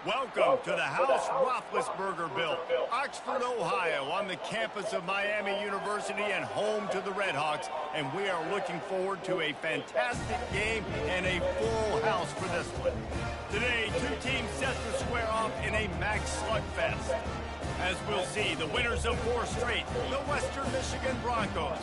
Welcome to the house Roethlisberger built, Oxford, Ohio, on the campus of Miami University and home to the Redhawks. And we are looking forward to a fantastic game and a full house for this one. Today, two teams set to square off in a max slugfest. As we'll see, the winners of 4 straight, the Western Michigan Broncos,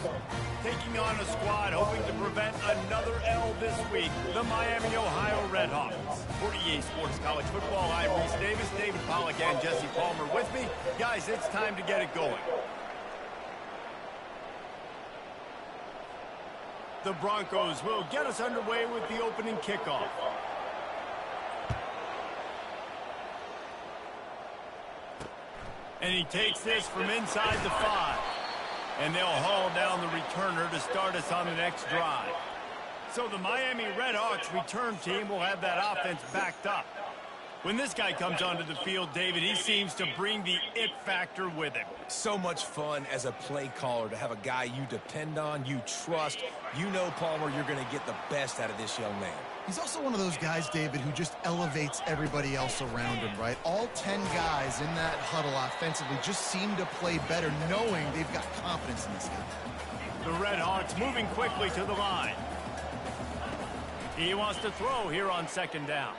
taking on a squad hoping to prevent another L this week, the Miami, Ohio Redhawks. For EA Sports College Football, I'm Reese Davis, David Pollack, and Jesse Palmer with me. Guys, it's time to get it going. The Broncos will get us underway with the opening kickoff. And he takes this from inside the 5. And they'll haul down the returner to start us on the next drive. So the Miami Redhawks return team will have that offense backed up. When this guy comes onto the field, David, he seems to bring the it factor with him. So much fun as a play caller to have a guy you depend on, you trust. You know, Palmer, you're going to get the best out of this young man. He's also one of those guys, David, who just elevates everybody else around him, right? All 10 guys in that huddle offensively just seem to play better knowing they've got confidence in this guy. The Redhawks moving quickly to the line. He wants to throw here on 2nd down.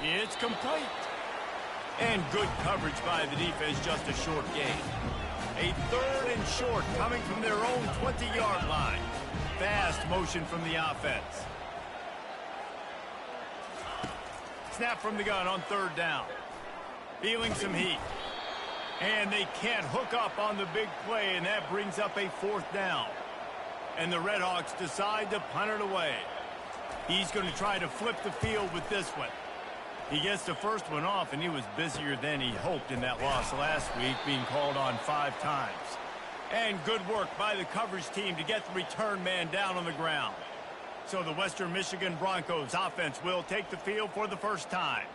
It's complete. And good coverage by the defense, just a short gain. A 3rd and short coming from their own 20-yard line. Fast motion from the offense. Snap from the gun on 3rd down. Feeling some heat. And they can't hook up on the big play, and that brings up a 4th down. And the Redhawks decide to punt it away. He's going to try to flip the field with this one. He gets the first one off, and he was busier than he hoped in that loss last week, being called on 5 times. And good work by the coverage team to get the return man down on the ground. So the Western Michigan Broncos offense will take the field for the first time.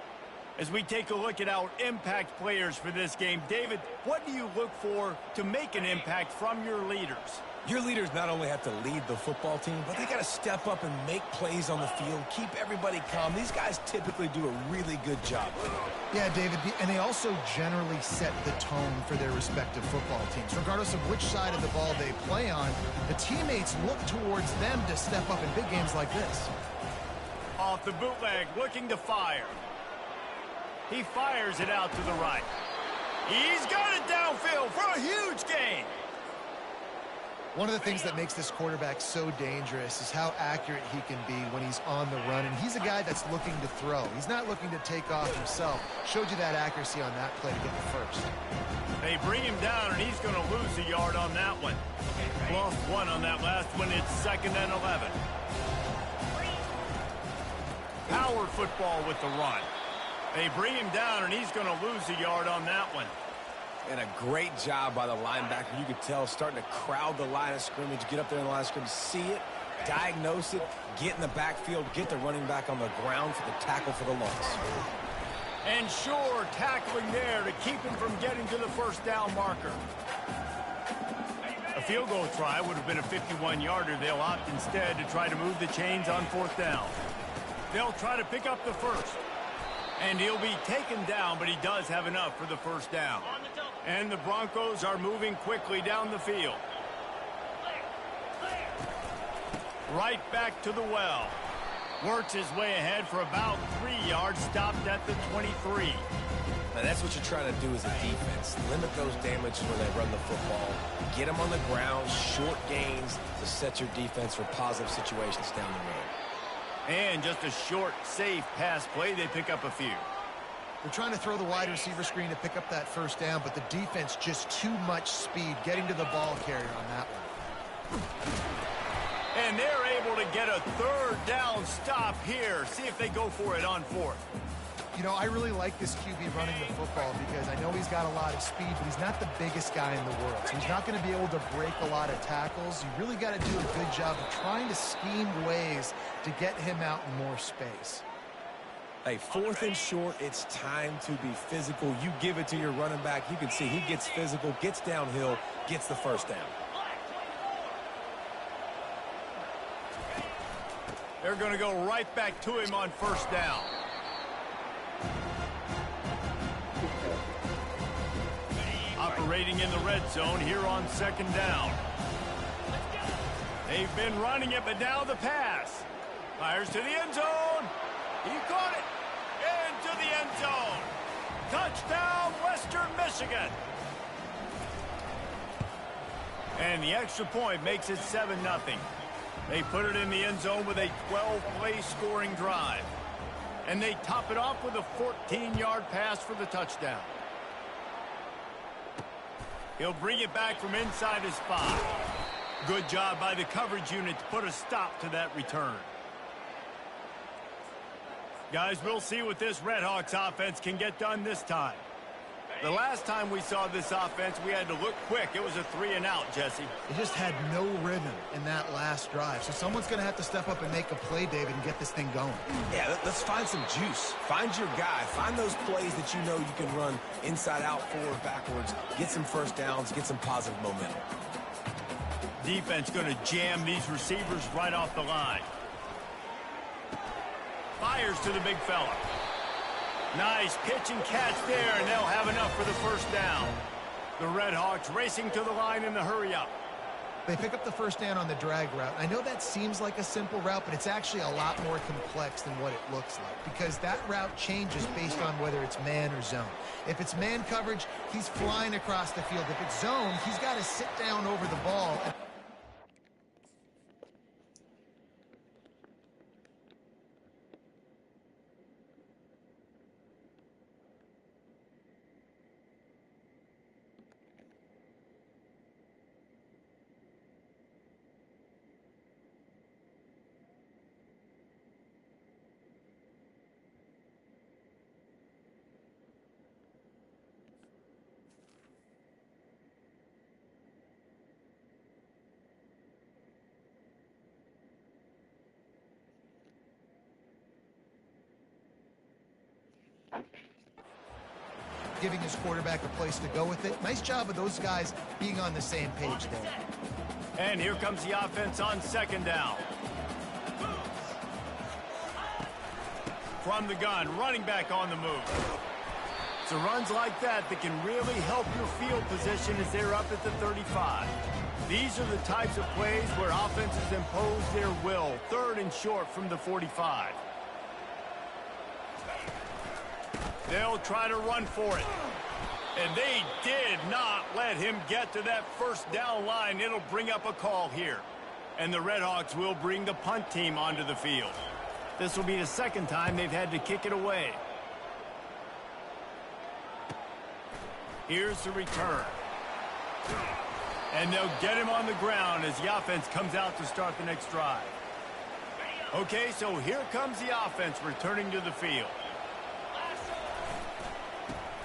As we take a look at our impact players for this game, David, what do you look for to make an impact from your leaders? Your leaders not only have to lead the football team, but they got to step up and make plays on the field, keep everybody calm. These guys typically do a really good job. Yeah, David, and they also generally set the tone for their respective football teams. Regardless of which side of the ball they play on, the teammates look towards them to step up in big games like this. Off the bootleg, looking to fire. He fires it out to the right. He's got it downfield for a huge gain. One of the things that makes this quarterback so dangerous is how accurate he can be when he's on the run. And he's a guy that's looking to throw. He's not looking to take off himself. Showed you that accuracy on that play to get the first. They bring him down, and he's going to lose a yard on that one. Lost 1 on that last one. It's 2nd and 11. Power football with the run. They bring him down, and he's going to lose a yard on that one. And a great job by the linebacker. You could tell starting to crowd the line of scrimmage, get up there in the line of scrimmage, see it, diagnose it, get in the backfield, get the running back on the ground for the tackle for the loss. And sure, tackling there to keep him from getting to the 1st down marker. A field goal try would have been a 51-yarder. They'll opt instead to try to move the chains on 4th down. They'll try to pick up the 1st. And he'll be taken down, but he does have enough for the 1st down. And the Broncos are moving quickly down the field. Right back to the well. Works his way ahead for about 3 yards, stopped at the 23. Now that's what you're trying to do as a defense. Limit those damages when they run the football. Get them on the ground, short gains to set your defense for positive situations down the road. And just a short, safe pass play, they pick up a few. They're trying to throw the wide receiver screen to pick up that 1st down, but the defense just too much speed getting to the ball carrier on that one. And they're able to get a 3rd down stop here. See if they go for it on 4th. You know, I really like this QB running the football because I know he's got a lot of speed, but he's not the biggest guy in the world. So he's not going to be able to break a lot of tackles. You really got to do a good job of trying to scheme ways to get him out in more space. Hey, 4th and short, it's time to be physical. You give it to your running back. You can see he gets physical, gets downhill, gets the 1st down. They're going to go right back to him on 1st down. operating in the red zone here on second down. They've been running it, but now the pass. Fires to the end zone. He caught it. Into the end zone. Touchdown, Western Michigan. And the extra point makes it 7-0. They put it in the end zone with a 12-play scoring drive. And they top it off with a 14-yard pass for the touchdown. He'll bring it back from inside his 5. Good job by the coverage unit to put a stop to that return. Guys, we'll see what this Redhawks offense can get done this time. The last time we saw this offense, we had to look quick. It was a 3-and-out, Jesse. They just had no rhythm in that last drive. So someone's going to have to step up and make a play, David, and get this thing going. Yeah, let's find some juice. Find your guy. Find those plays that you know you can run inside out, forward, backwards. Get some first downs. Get some positive momentum. Defense going to jam these receivers right off the line. Fires to the big fella. Nice pitch and catch there, and they'll have enough for the first down. The Redhawks racing to the line in the hurry-up. They pick up the first down on the drag route. I know that seems like a simple route, but it's actually a lot more complex than what it looks like because that route changes based on whether it's man or zone. If it's man coverage, he's flying across the field. If it's zone, he's got to sit down over the ball. Giving his quarterback a place to go with it. Nice job of those guys being on the same page there. And here comes the offense on second down. From the gun, running back on the move. So runs like that can really help your field position as they're up at the 35. These are the types of plays where offenses impose their will. Third and short from the 45. They'll try to run for it. And they did not let him get to that first down line. It'll bring up a call here. And the Redhawks will bring the punt team onto the field. This will be the second time they've had to kick it away. Here's the return. And they'll get him on the ground as the offense comes out to start the next drive. Okay, so here comes the offense returning to the field.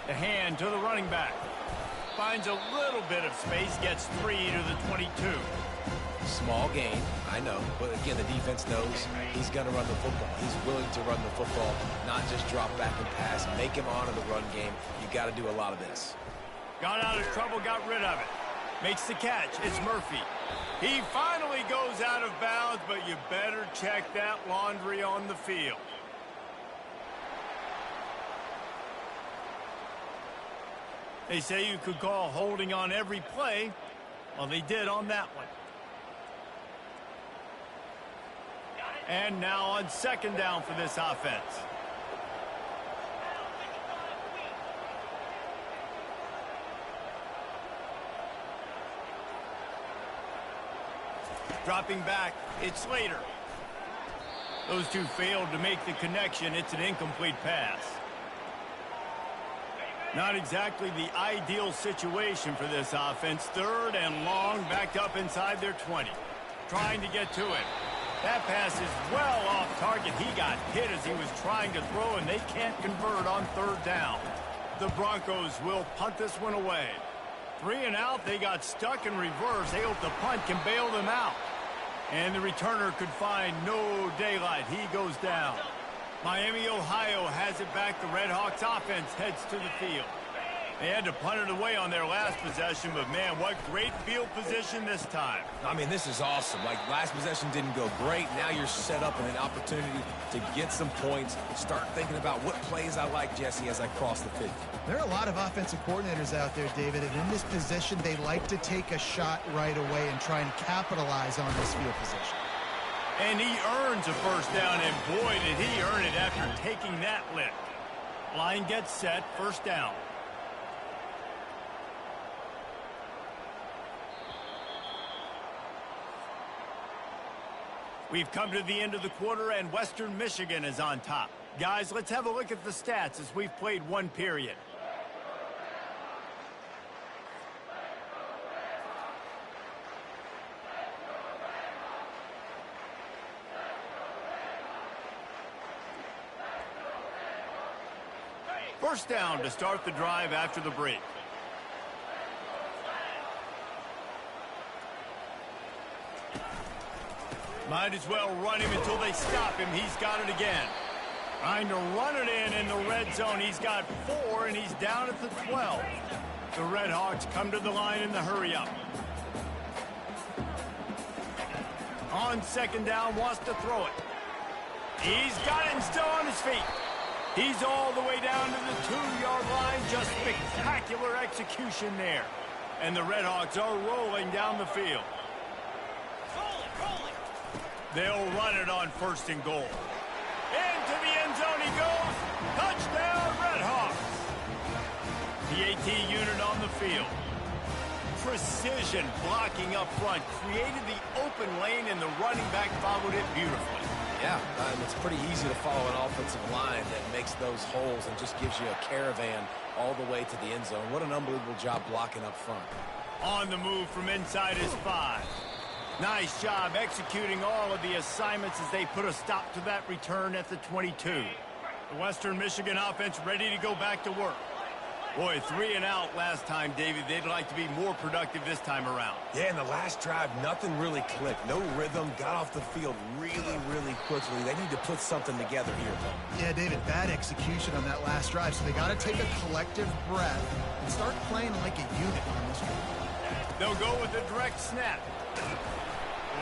The hand to the running back. Finds a little bit of space, gets 3 to the 22. Small gain, I know, but again, the defense knows he's going to run the football. He's willing to run the football, not just drop back and pass. Make him honor the run game. You got to do a lot of this. Got out of trouble, got rid of it. Makes the catch. It's Murphy. He finally goes out of bounds, but you better check that laundry on the field. They say you could call holding on every play. Well, they did on that one. And now on second down for this offense. Dropping back, it's Slater. Those two failed to make the connection. It's an incomplete pass. Not exactly the ideal situation for this offense. Third and long, backed up inside their 20. Trying to get to it. That pass is well off target. He got hit as he was trying to throw, and they can't convert on third down. The Broncos will punt this one away. 3 and out, they got stuck in reverse. They hope the punt can bail them out. And the returner could find no daylight. He goes down. Miami, Ohio has it back. The Redhawks offense heads to the field. They had to punt it away on their last possession, but man, what great field position this time. I mean, this is awesome. Like, last possession didn't go great. Now you're set up in an opportunity to get some points. Start thinking about what plays I like, Jesse, as I cross the 50. There are a lot of offensive coordinators out there, David, and in this position, they like to take a shot right away and try and capitalize on this field position. And he earns a first down, and boy, did he earn it after taking that lick. Line gets set, first down. We've come to the end of the quarter, and Western Michigan is on top. Guys, let's have a look at the stats as we've played one period. First down to start the drive after the break. Might as well run him until they stop him. He's got it again. Trying to run it in the red zone. He's got 4, and he's down at the 12. The Red Hawks come to the line in the hurry-up. On second down, wants to throw it. He's got it and still on his feet. He's all the way down to the 2-yard line. Just spectacular execution there. And the Red Hawks are rolling down the field. They'll run it on first and goal. Into the end zone he goes. Touchdown, Red Hawks. The AT unit on the field. Precision blocking up front. Created the open lane, and the running back followed it beautifully. Yeah, it's pretty easy to follow an offensive line that makes those holes and just gives you a caravan all the way to the end zone. What an unbelievable job blocking up front. On the move from inside his 5. Nice job executing all of the assignments as they put a stop to that return at the 22. The Western Michigan offense ready to go back to work. Boy, 3 and out last time, David. They'd like to be more productive this time around. Yeah, in the last drive, nothing really clicked. No rhythm, got off the field really, really quickly. They need to put something together here, though. Yeah, David, bad execution on that last drive, so they got to take a collective breath and start playing like a unit on this drive. They'll go with a direct snap.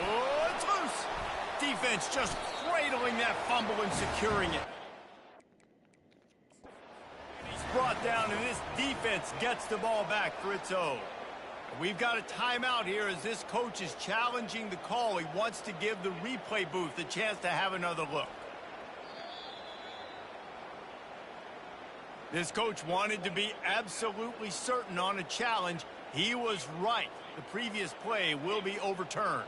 Oh, it's loose. Defense just cradling that fumble and securing it. He's brought down, and this defense gets the ball back for its own. We've got a timeout here as this coach is challenging the call. He wants to give the replay booth a chance to have another look. This coach wanted to be absolutely certain on a challenge. He was right. The previous play will be overturned.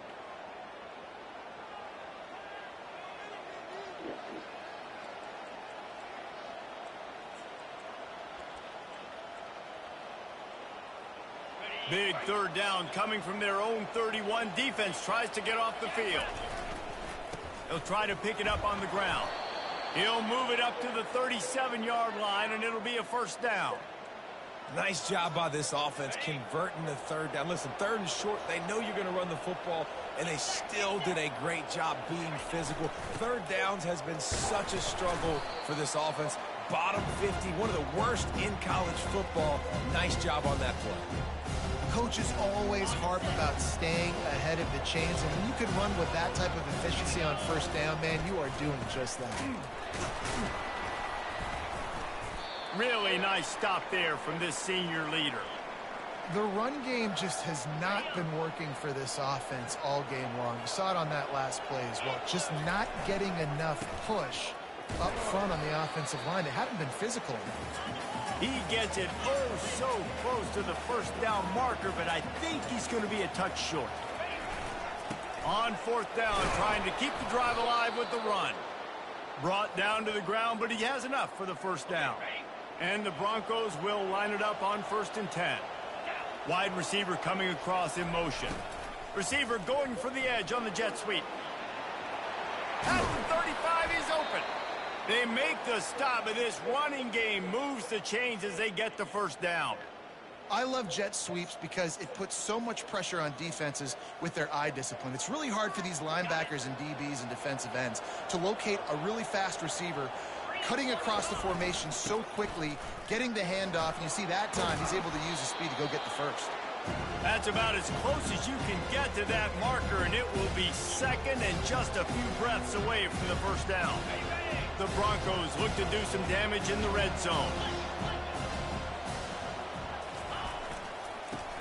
Big third down coming from their own 31. Defense tries to get off the field. They'll try to pick it up on the ground. He'll move it up to the 37-yard line, and it'll be a first down. Nice job by this offense converting the third down. Listen, third and short, they know you're going to run the football, and they still did a great job being physical. Third downs has been such a struggle for this offense. Bottom 50, one of the worst in college football. Nice job on that play. Coaches always harp about staying ahead of the chains, and when you can run with that type of efficiency on first down, man, you are doing just that. Really nice stop there from this senior leader. The run game just has not been working for this offense all game long. You saw it on that last play as well. Just not getting enough push up front on the offensive line. They haven't been physical enough. He gets it oh so close to the first down marker, but I think he's going to be a touch short. On fourth down, trying to keep the drive alive with the run. Brought down to the ground, but he has enough for the first down. And the Broncos will line it up on 1st and 10. Wide receiver coming across in motion. Receiver going for the edge on the jet sweep. At the 35, he's open. They make the stop, but this running game moves the chains as they get the first down. I love jet sweeps because it puts so much pressure on defenses with their eye discipline. It's really hard for these linebackers and DBs and defensive ends to locate a really fast receiver cutting across the formation so quickly, getting the handoff, and you see that time he's able to use his speed to go get the first. That's about as close as you can get to that marker, and it will be second and just a few breaths away from the first down. The Broncos look to do some damage in the red zone.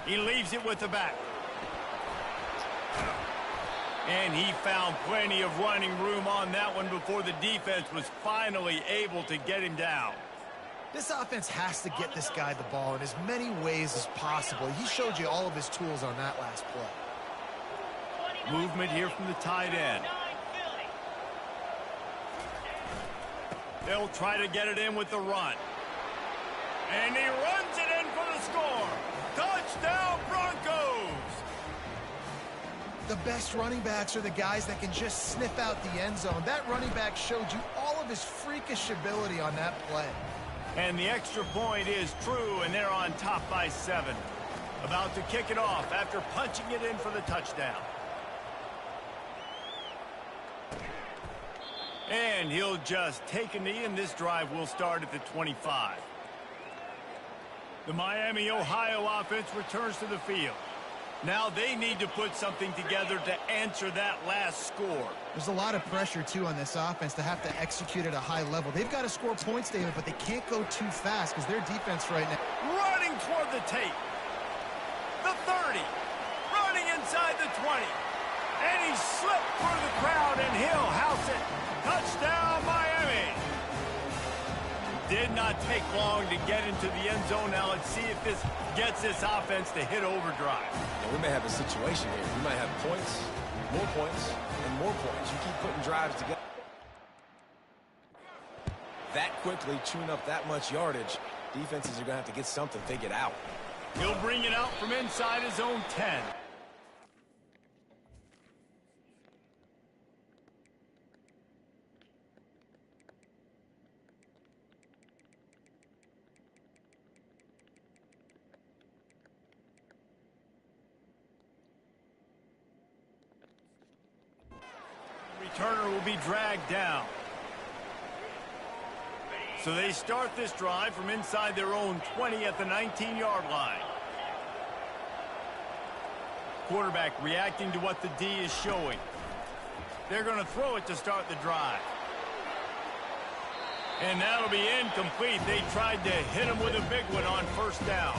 He leaves it with the back. And he found plenty of running room on that one before the defense was finally able to get him down. This offense has to get this guy the ball in as many ways as possible. He showed you all of his tools on that last play. Movement here from the tight end. They'll try to get it in with the run. And he runs it in for the score. Touchdown, Broncos! The best running backs are the guys that can just sniff out the end zone. That running back showed you all of his freakish ability on that play. And the extra point is true, and they're on top by 7. About to kick it off after punching it in for the touchdown. And he'll just take a knee, and this drive will start at the 25. The Miami, Ohio offense returns to the field. Now they need to put something together to answer that last score. There's a lot of pressure, too, on this offense to have to execute at a high level. They've got to score points, David, but they can't go too fast because their defense right now... Running toward the tape. The 30. Running inside the 20. And he slipped through the crowd, and he'll house it. Touchdown, Miami. Did not take long to get into the end zone. Now let's see if this gets this offense to hit overdrive. Now, we may have a situation here. We might have points, and more points. You keep putting drives together. That quickly, chewing up that much yardage, defenses are going to have to get something figured out. He'll bring it out from inside his own 10. Returner will be dragged down. So they start this drive from inside their own 20 at the 19-yard line. Quarterback reacting to what the D is showing. They're going to throw it to start the drive. And that'll be incomplete. They tried to hit him with a big one on first down.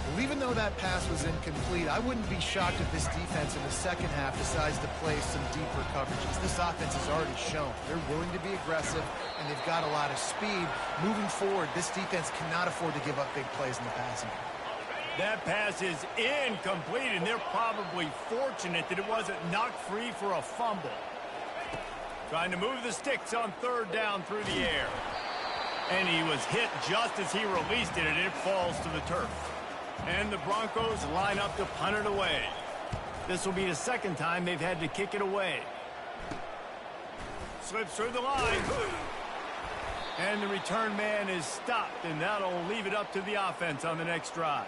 Well, even though that pass was incomplete, I wouldn't be shocked if this defense in the second half decides to play some deeper coverages. This offense has already shown they're willing to be aggressive, and they've got a lot of speed. Moving forward, this defense cannot afford to give up big plays in the passing game. That pass is incomplete, and they're probably fortunate that it wasn't knocked free for a fumble. Trying to move the sticks on third down through the air. And he was hit just as he released it, and it falls to the turf. And the Broncos line up to punt it away. This will be the second time they've had to kick it away. Slips through the line. And the return man is stopped, and that'll leave it up to the offense on the next drive.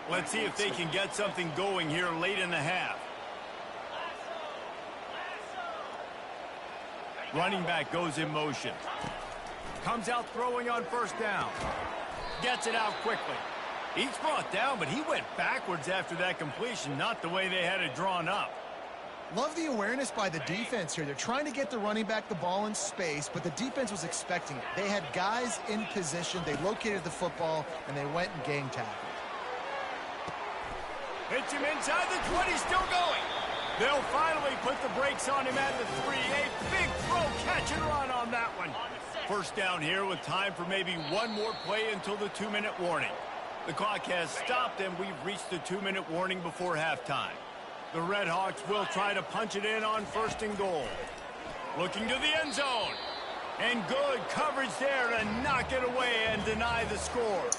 Let's see if they can get something going here late in the half. Running back goes in motion. Comes out throwing on first down. Gets it out quickly. He's brought down, but he went backwards after that completion, not the way they had it drawn up. Love the awareness by the defense here. They're trying to get the running back the ball in space, but the defense was expecting it. They had guys in position. They located the football, and they went and gang tackled. Hits him inside the 20, still going. They'll finally put the brakes on him at the 3. A big throw, catch and run on that one. First down here with time for maybe one more play until the 2-minute warning. The clock has stopped, and we've reached the 2-minute warning before halftime. The Red Hawks will try to punch it in on first and goal. Looking to the end zone. And good coverage there to knock it away and deny the score.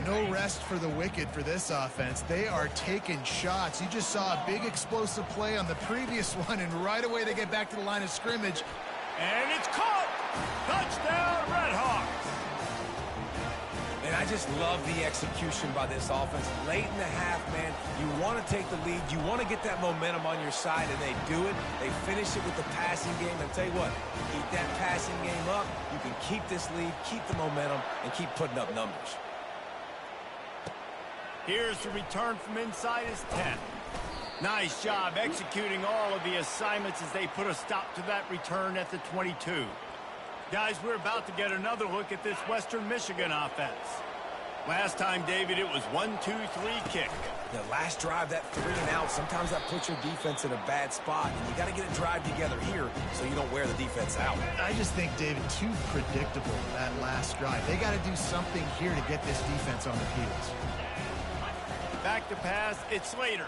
No rest for the wicked for this offense. They are taking shots. You just saw a big explosive play on the previous one, and right away they get back to the line of scrimmage. And it's caught! Touchdown, Red Hawks! And I just love the execution by this offense. Late in the half, man, you want to take the lead. You want to get that momentum on your side, and they do it. They finish it with the passing game. And I'll tell you what, keep that passing game up. You can keep this lead, keep the momentum, and keep putting up numbers. Here's the return from inside his 10. Nice job executing all of the assignments as they put a stop to that return at the 22. Guys, we're about to get another look at this Western Michigan offense. Last time, David, it was 1-2-3 kick. The last drive, that 3 and out, sometimes that puts your defense in a bad spot, and you got to get a drive together here so you don't wear the defense out. I just think, David, too predictable, that last drive. They got to do something here to get this defense on their heels. Back to pass, it's Slater.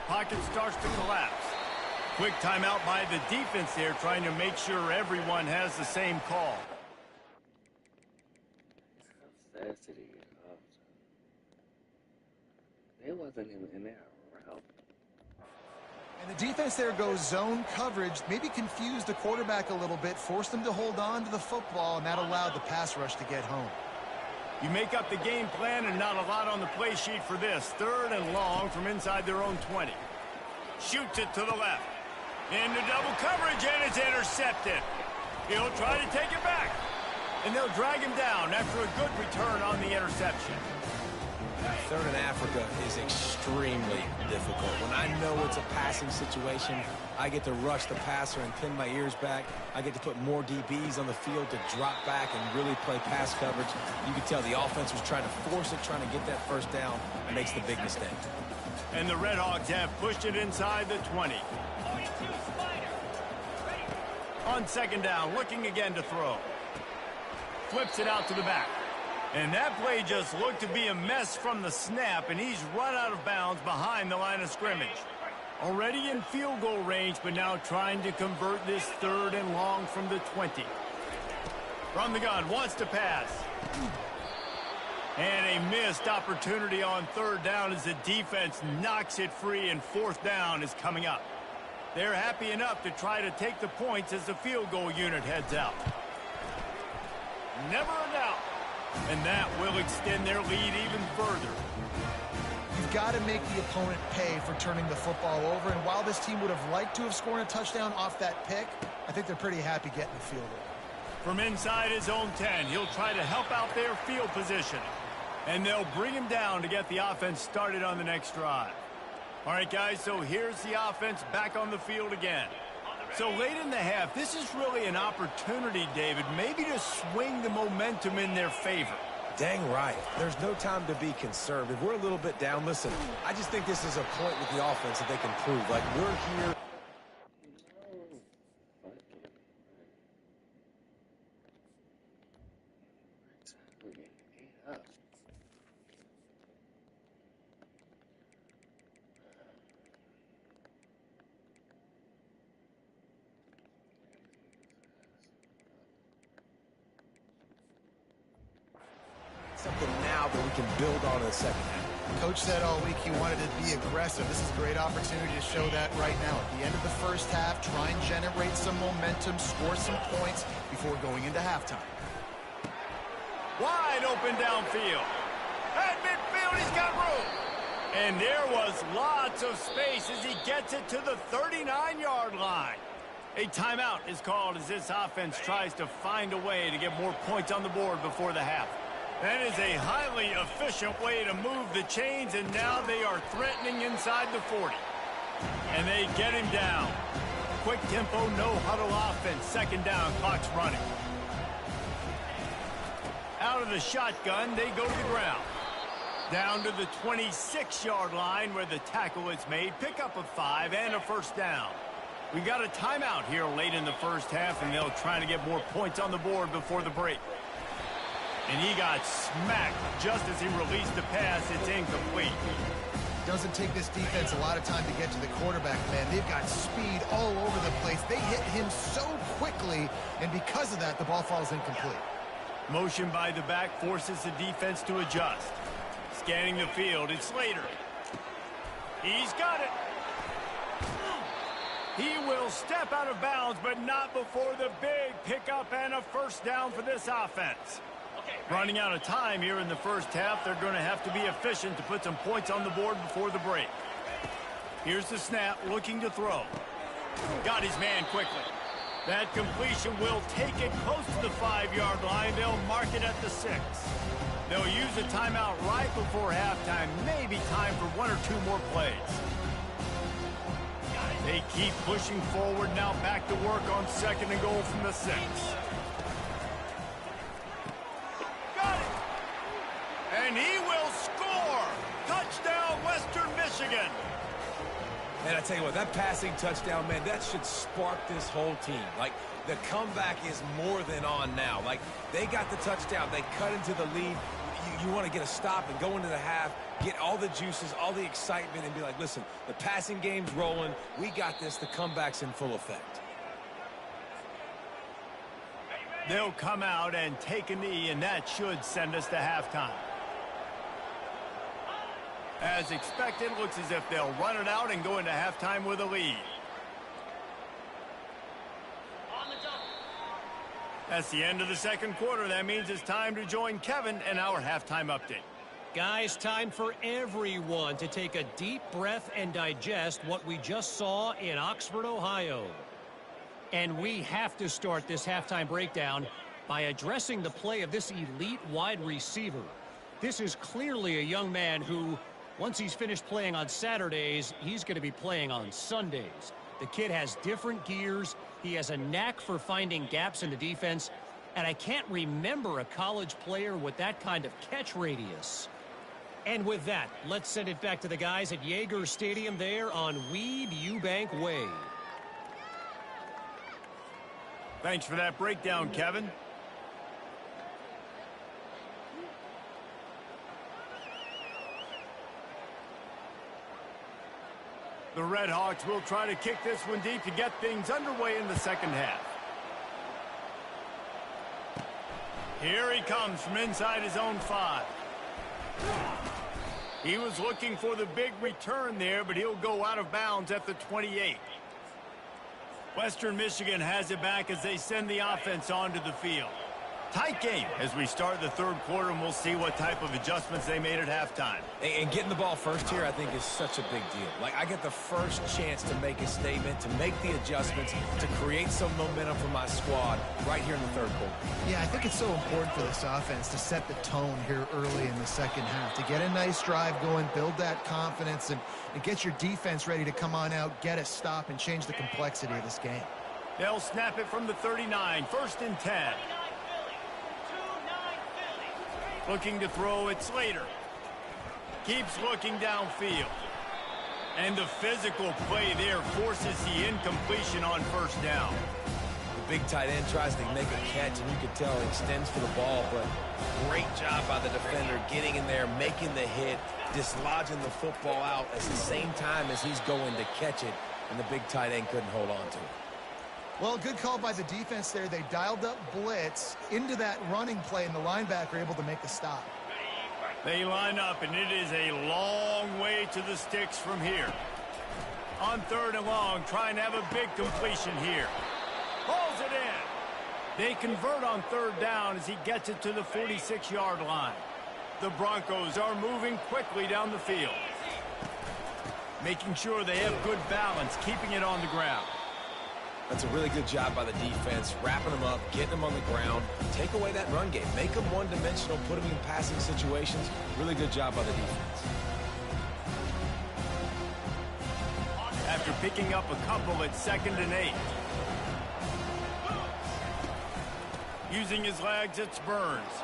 Pocket starts to collapse. Quick timeout by the defense there, trying to make sure everyone has the same call. They wasn't even in there around. And the defense there goes zone coverage, maybe confused the quarterback a little bit, forced him to hold on to the football, and that allowed the pass rush to get home. You make up the game plan and not a lot on the play sheet for this. 3rd and long from inside their own 20. Shoots it to the left. Into double coverage, and it's intercepted. He'll try to take it back. And they'll drag him down after a good return on the interception. 3rd and Africa is extremely difficult. When I know it's a passing situation, I get to rush the passer and pin my ears back. I get to put more DBs on the field to drop back and really play pass coverage. You can tell the offense was trying to force it, trying to get that 1st down, and makes the big mistake. And the Red Hawks have pushed it inside the 20. On 2nd down, looking again to throw. Flips it out to the back. And that play just looked to be a mess from the snap, and he's run out of bounds behind the line of scrimmage. Already in field goal range, but now trying to convert this 3rd and long from the 20. From the gun, wants to pass. And a missed opportunity on 3rd down as the defense knocks it free, and 4th down is coming up. They're happy enough to try to take the points as the field goal unit heads out. Never a doubt. And that will extend their lead even further. You've got to make the opponent pay for turning the football over, and while this team would have liked to have scored a touchdown off that pick, I think they're pretty happy getting the field goal. From inside his own 10, he'll try to help out their field position. And they'll bring him down to get the offense started on the next drive. All right, guys, so here's the offense back on the field again. So late in the half, this is really an opportunity, David, maybe to swing the momentum in their favor. Dang right. There's no time to be conservative. We're a little bit down. Listen, I just think this is a point with the offense that they can prove. Like, we're here. Something now that we can build on in the 2nd half. Coach said all week he wanted to be aggressive. This is a great opportunity to show that right now. At the end of the 1st half, try and generate some momentum, score some points before going into halftime. Wide open downfield. At midfield, he's got room. And there was lots of space as he gets it to the 39-yard line. A timeout is called as this offense tries to find a way to get more points on the board before the half. That is a highly efficient way to move the chains, and now they are threatening inside the 40. And they get him down. Quick tempo, no huddle offense. 2nd down, clock's running. Out of the shotgun, they go to the ground. Down to the 26-yard line where the tackle is made. Pick up of 5 and a 1st down. We got a timeout here late in the 1st half, and they'll try to get more points on the board before the break. And he got smacked just as he released the pass. It's incomplete. Doesn't take this defense a lot of time to get to the quarterback, man. They've got speed all over the place. They hit him so quickly, and because of that, the ball falls incomplete. Motion by the back forces the defense to adjust. Scanning the field, it's Slater. He's got it. He will step out of bounds, but not before the big pickup and a 1st down for this offense. Running out of time here in the first half, they're going to have to be efficient to put some points on the board before the break. Here's the snap, looking to throw. Got his man quickly. That completion will take it close to the 5-yard line. They'll mark it at the 6. They'll use a timeout right before halftime. Maybe time for 1 or 2 more plays. They keep pushing forward now, back to work on 2nd and goal from the 6. Got it! And he will score! Touchdown, Western Michigan! And I tell you what, that passing touchdown, man, that should spark this whole team. Like, the comeback is more than on now. Like, they got the touchdown. They cut into the lead. You want to get a stop and go into the half, get all the juices, all the excitement, and be like, listen, the passing game's rolling. We got this. The comeback's in full effect. They'll come out and take a knee, and that should send us to halftime. As expected, looks as if they'll run it out and go into halftime with a lead. That's the end of the second quarter. That means it's time to join Kevin and our halftime update. Guys, time for everyone to take a deep breath and digest what we just saw in Oxford, Ohio. And we have to start this halftime breakdown by addressing the play of this elite wide receiver. This is clearly a young man who, once he's finished playing on Saturdays, he's going to be playing on Sundays. The kid has different gears. He has a knack for finding gaps in the defense. And I can't remember a college player with that kind of catch radius. And with that, let's send it back to the guys at Yager Stadium there on Weed Eubank Way. Thanks for that breakdown, Kevin. The Red Hawks will try to kick this one deep to get things underway in the second half. Here he comes from inside his own 5. He was looking for the big return there, but he'll go out of bounds at the 28. Western Michigan has it back as they send the offense onto the field. Tight game as we start the third quarter, and we'll see what type of adjustments they made at halftime. And getting the ball first here, I think, is such a big deal. Like, I get the first chance to make a statement, to make the adjustments, to create some momentum for my squad right here in the third quarter. Yeah, I think it's so important for this offense to set the tone here early in the second half, to get a nice drive going, build that confidence, and get your defense ready to come on out, get a stop, and change the complexity of this game. They'll snap it from the 39, 1st and 10. Looking to throw, it's Slater. Keeps looking downfield. And the physical play there forces the incompletion on 1st down. The big tight end tries to make a catch, and you can tell he extends for the ball, but great job by the defender getting in there, making the hit, dislodging the football out at the same time as he's going to catch it, and the big tight end couldn't hold on to it. Well, good call by the defense there. They dialed up blitz into that running play, and the linebacker able to make the stop. They line up, and it is a long way to the sticks from here. On 3rd and long, trying to have a big completion here. Pulls it in. They convert on 3rd down as he gets it to the 46-yard line. The Broncos are moving quickly down the field, making sure they have good balance, keeping it on the ground. That's a really good job by the defense, wrapping them up, getting them on the ground, take away that run game, make them one-dimensional, put them in passing situations. Really good job by the defense. After picking up a couple at 2nd and 8. Using his legs, it's Burns.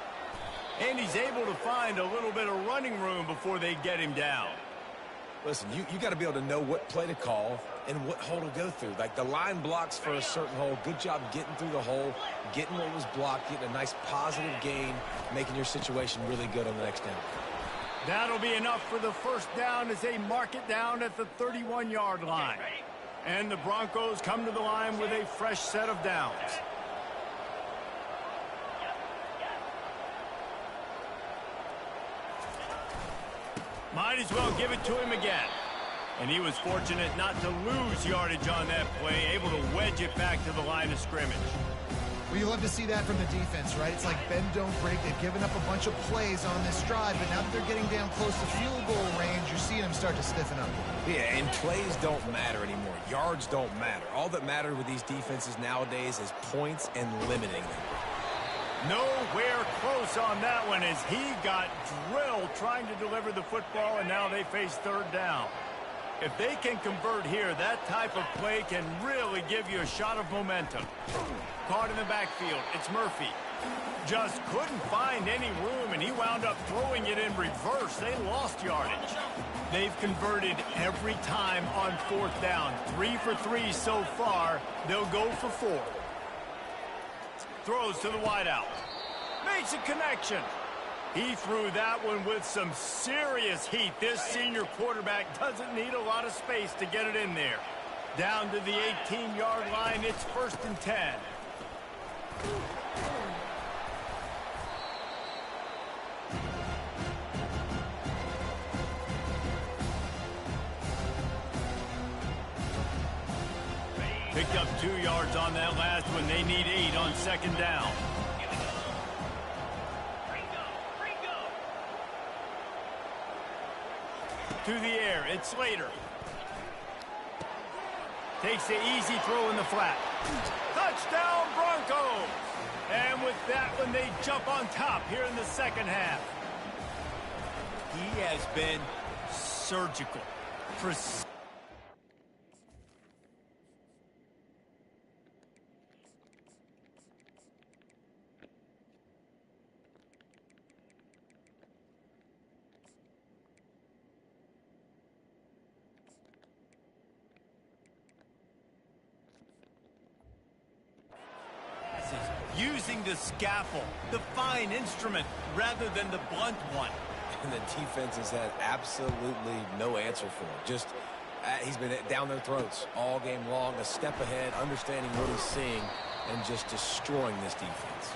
And he's able to find a little bit of running room before they get him down. Listen, you got to be able to know what play to call and what hole to go through. Like, the line blocks for a certain hole. Good job getting through the hole, getting what was blocked, getting a nice positive gain, making your situation really good on the next down. That'll be enough for the 1st down as they mark it down at the 31-yard line. And the Broncos come to the line with a fresh set of downs. Might as well give it to him again. And he was fortunate not to lose yardage on that play, able to wedge it back to the line of scrimmage. Well, you love to see that from the defense, right? It's like bend, don't break. They've given up a bunch of plays on this drive, but now that they're getting down close to field goal range, you're seeing them start to stiffen up. Yeah, and plays don't matter anymore. Yards don't matter. All that matters with these defenses nowadays is points and limiting them. Nowhere close on that one as he got drilled trying to deliver the football, and now they face third down. If they can convert here, that type of play can really give you a shot of momentum. Caught in the backfield, it's Murphy. Just couldn't find any room, and he wound up throwing it in reverse. They lost yardage. They've converted every time on fourth down. 3 for 3 so far. They'll go for 4. Throws to the wideout. Makes a connection. He threw that one with some serious heat. This senior quarterback doesn't need a lot of space to get it in there. Down to the 18-yard line, it's 1st and 10. Picked up 2 yards on that last one. They need 8 on 2nd down. To the air, it's Slater. Takes the easy throw in the flat. Touchdown, Broncos! And with that one, they jump on top here in the second half. He has been surgical. Using the scalpel, the fine instrument, rather than the blunt one. And the defense has had absolutely no answer for him. Just, he's been down their throats all game long, a step ahead, understanding what he's seeing, and just destroying this defense.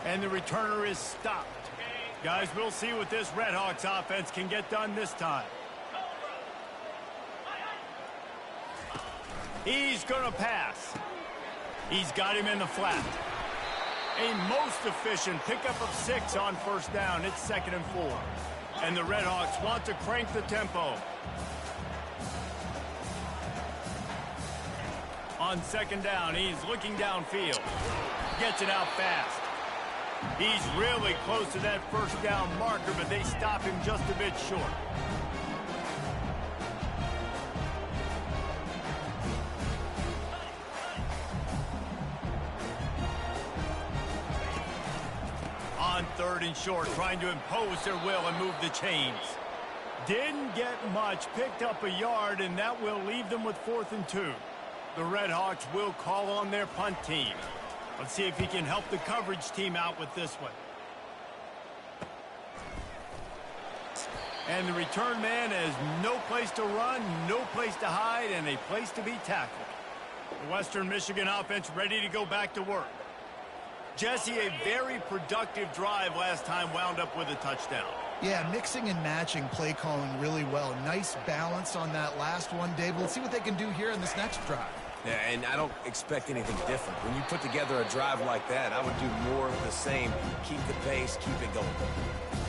And the returner is stopped. Guys, we'll see what this Redhawks offense can get done this time. He's going to pass. He's got him in the flat. A most efficient pickup of 6 on 1st down. It's 2nd and 4. And the Redhawks want to crank the tempo. On 2nd down, he's looking downfield. Gets it out fast. He's really close to that 1st down marker, but they stop him just a bit short. On 3rd and short, trying to impose their will and move the chains. Didn't get much, picked up a yard, and that will leave them with 4th and 2. The Redhawks will call on their punt team. Let's see if he can help the coverage team out with this one. And the return man has no place to run, no place to hide, and a place to be tackled. The Western Michigan offense ready to go back to work. Jesse, a very productive drive last time, wound up with a touchdown. Yeah, mixing and matching play calling really well. Nice balance on that last one, Dave. Let's see what they can do here in this next drive. Yeah, and I don't expect anything different. When you put together a drive like that, I would do more of the same. Keep the pace, keep it going.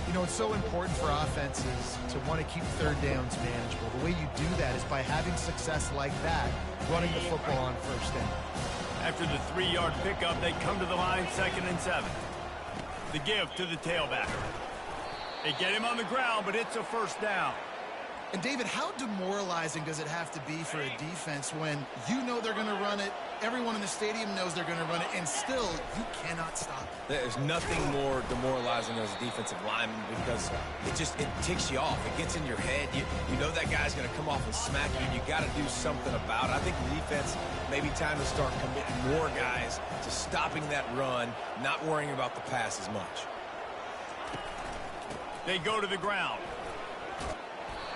You know, it's so important for offenses to want to keep 3rd downs manageable. The way you do that is by having success like that, running the football on 1st down. After the 3-yard pickup, they come to the line 2nd and 7. The give to the tailback. They get him on the ground, but it's a 1st down. And, David, how demoralizing does it have to be for a defense when you know they're going to run it, everyone in the stadium knows they're going to run it, and still you cannot stop it? There's nothing more demoralizing as a defensive lineman because it ticks you off. It gets in your head. You know that guy's going to come off and smack you, and you got to do something about it. I think the defense, maybe time to start committing more guys to stopping that run, not worrying about the pass as much. They go to the ground.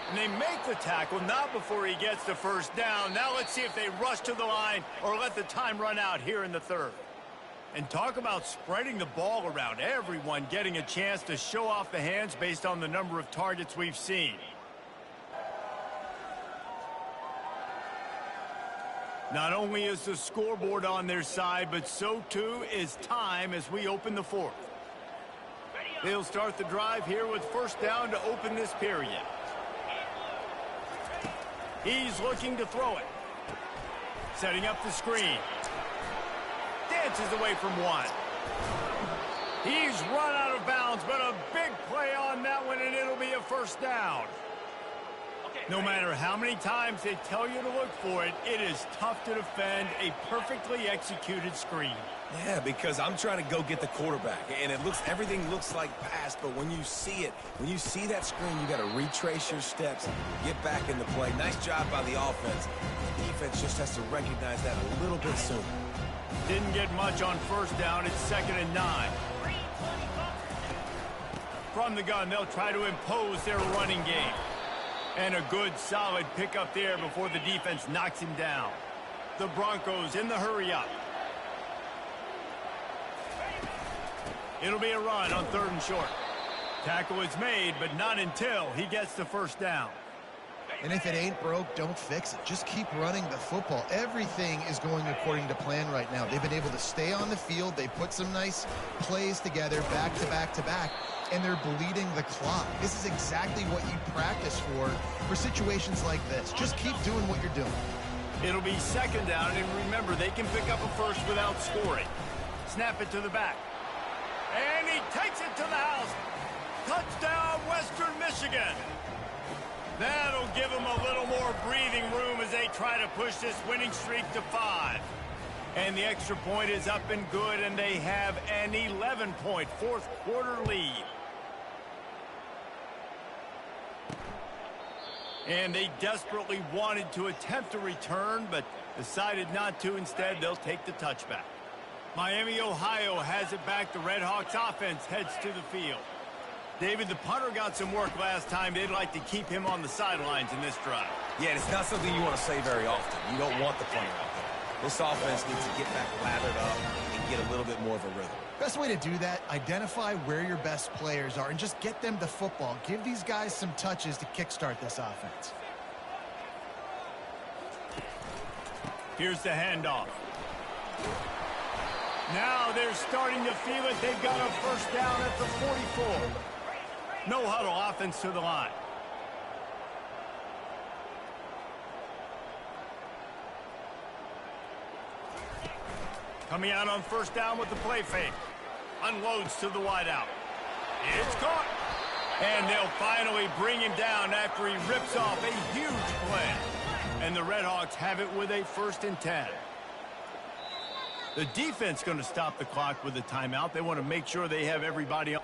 And they make the tackle, not before he gets the 1st down. Now let's see if they rush to the line or let the time run out here in the 3rd. And talk about spreading the ball around. Everyone getting a chance to show off the hands based on the number of targets we've seen. Not only is the scoreboard on their side, but so too is time as we open the fourth. They'll start the drive here with first down to open this period. He's looking to throw it. Setting up the screen. Dances away from one. He's run out of bounds, but a big play on that one, and it'll be a first down. No matter how many times they tell you to look for it, it is tough to defend a perfectly executed screen. Yeah, because I'm trying to go get the quarterback, and everything looks like pass, but when you see it, when you see that screen, you got to retrace your steps, get back into play. Nice job by the offense. The defense just has to recognize that a little bit sooner. Didn't get much on first down. It's 2nd and 9. From the gun, they'll try to impose their running game. And a good, solid pickup there before the defense knocks him down. The Broncos in the hurry-up. It'll be a run on 3rd and short. Tackle is made, but not until he gets the first down. And if it ain't broke, don't fix it. Just keep running the football. Everything is going according to plan right now. They've been able to stay on the field. They put some nice plays together back to back to back, and they're bleeding the clock. This is exactly what you practice for situations like this. Just keep doing what you're doing. It'll be 2nd down, and remember, they can pick up a first without scoring. Snap it to the back. And he takes it to the house. Touchdown, Western Michigan. That'll give them a little more breathing room as they try to push this winning streak to 5. And the extra point is up and good, and they have an 11-point fourth-quarter lead. And they desperately wanted to attempt a return, but decided not to. Instead, they'll take the touchback. Miami, Ohio has it back. The Red Hawks offense heads to the field. David, the punter got some work last time. They'd like to keep him on the sidelines in this drive. Yeah, and it's not something you want to say very often. You don't want the punter out there. This offense needs to get back lathered up and get a little bit more of a rhythm. Best way to do that, identify where your best players are and just get them the football. Give these guys some touches to kickstart this offense. Here's the handoff. Now they're starting to feel it. They've got a first down at the 44. No huddle offense to the line. Coming out on first down with the play fake. Unloads to the wideout. It's caught. And they'll finally bring him down after he rips off a huge play. And the Redhawks have it with a 1st and 10. The defense going to stop the clock with a timeout. They want to make sure they have everybody on.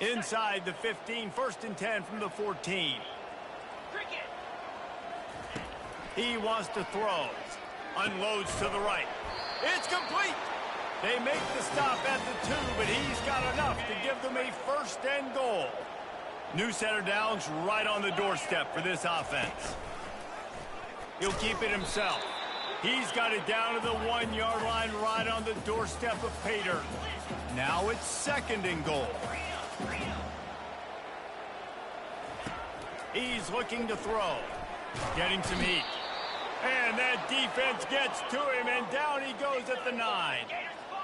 Inside the 15, 1st and 10 from the 14. He wants to throw. Unloads to the right. It's complete. They make the stop at the 2, but he's got enough to give them a 1st and goal. New center downs right on the doorstep for this offense. He'll keep it himself. He's got it down to the 1-yard line right on the doorstep of Pater. Now it's 2nd and goal. He's looking to throw. Getting some heat. And that defense gets to him, and down he goes at the 9.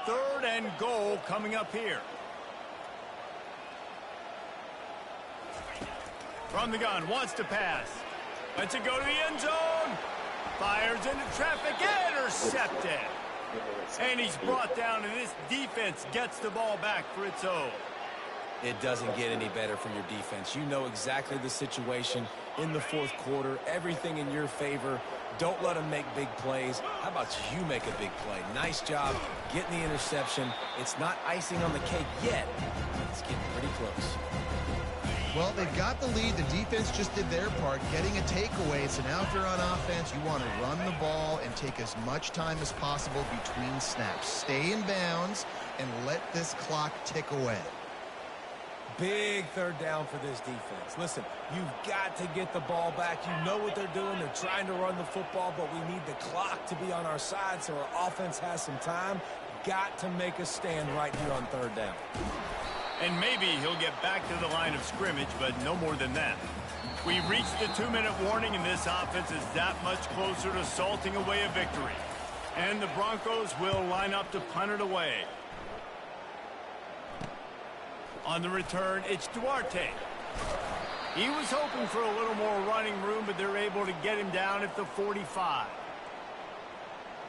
3rd and goal coming up here. From the gun, wants to pass. Lets it go to the end zone. Fires into traffic, intercepted. And he's brought down, and this defense gets the ball back for its own. It doesn't get any better for your defense. You know exactly the situation in the fourth quarter. Everything in your favor. Don't let them make big plays. How about you make a big play? Nice job getting the interception. It's not icing on the cake yet. It's getting pretty close. Well, they've got the lead. The defense just did their part, getting a takeaway. So now if you're on offense, you want to run the ball and take as much time as possible between snaps. Stay in bounds and let this clock tick away. Big third down for this defense. Listen, you've got to get the ball back. You know what they're doing. They're trying to run the football, but we need the clock to be on our side so our offense has some time. Got to make a stand right here on third down. And maybe he'll get back to the line of scrimmage, but no more than that. We've reached the 2-minute warning, and this offense is that much closer to salting away a victory. And the Broncos will line up to punt it away. On the return, it's Duarte. He was hoping for a little more running room, but they're able to get him down at the 45.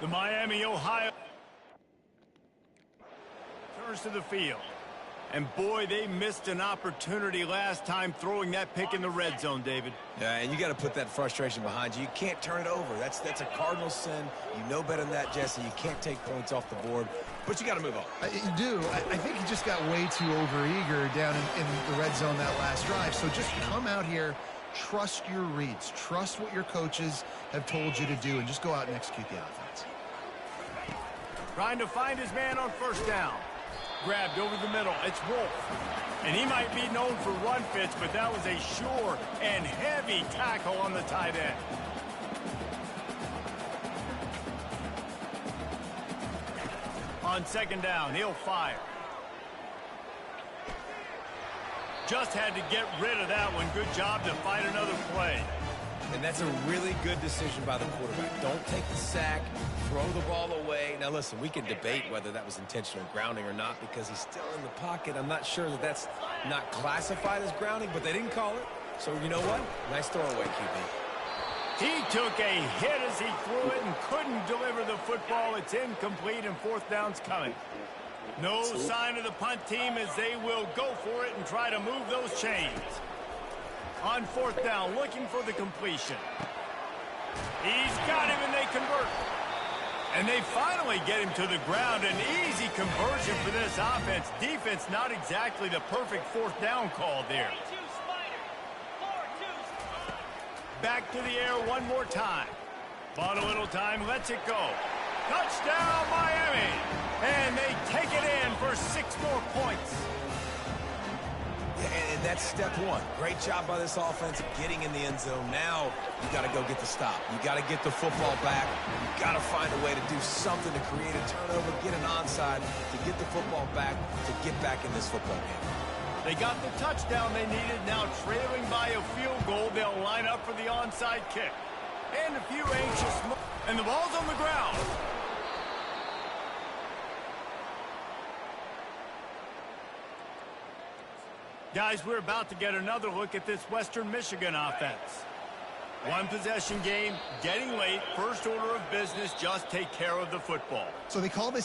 The Miami, Ohio turns to the field. And, boy, they missed an opportunity last time throwing that pick in the red zone, David. Yeah, and you got to put that frustration behind you. You can't turn it over. That's a cardinal sin. You know better than that, Jesse. You can't take points off the board, but you got to move on. You do. I think he just got way too overeager down in the red zone that last drive. So just come out here, trust your reads, trust what your coaches have told you to do, and just go out and execute the offense. Trying to find his man on first down. Grabbed over the middle. It's Wolf. And he might be known for run fits, but that was a sure and heavy tackle on the tight end. On second down, he'll fire. Just had to get rid of that one. Good job to find another play. And that's a really good decision by the quarterback. Don't take the sack, throw the ball away. Now, listen, we can debate whether that was intentional grounding or not because he's still in the pocket. I'm not sure that that's not classified as grounding, but they didn't call it. So, you know what? Nice throwaway, QB. He took a hit as he threw it and couldn't deliver the football. It's incomplete, and fourth down's coming. No sign of the punt team as they will go for it and try to move those chains. On fourth down, looking for the completion. He's got him, and they convert. And they finally get him to the ground. An easy conversion for this offense. Defense, not exactly the perfect fourth down call there. Back to the air one more time. Bought a little time, lets it go. Touchdown, Miami. And they take it in for 6 more points. And that's step one. Great job by this offense getting in the end zone. Now you got to go get the stop. You got to get the football back. You got to find a way to do something to create a turnover, get an onside, to get the football back, to get back in this football game. They got the touchdown they needed. Now trailing by a field goal, they'll line up for the onside kick. And a few anxious moves. And the ball's on the ground. Guys, we're about to get another look at this Western Michigan offense. One possession game, getting late, first order of business, just take care of the football. So they call this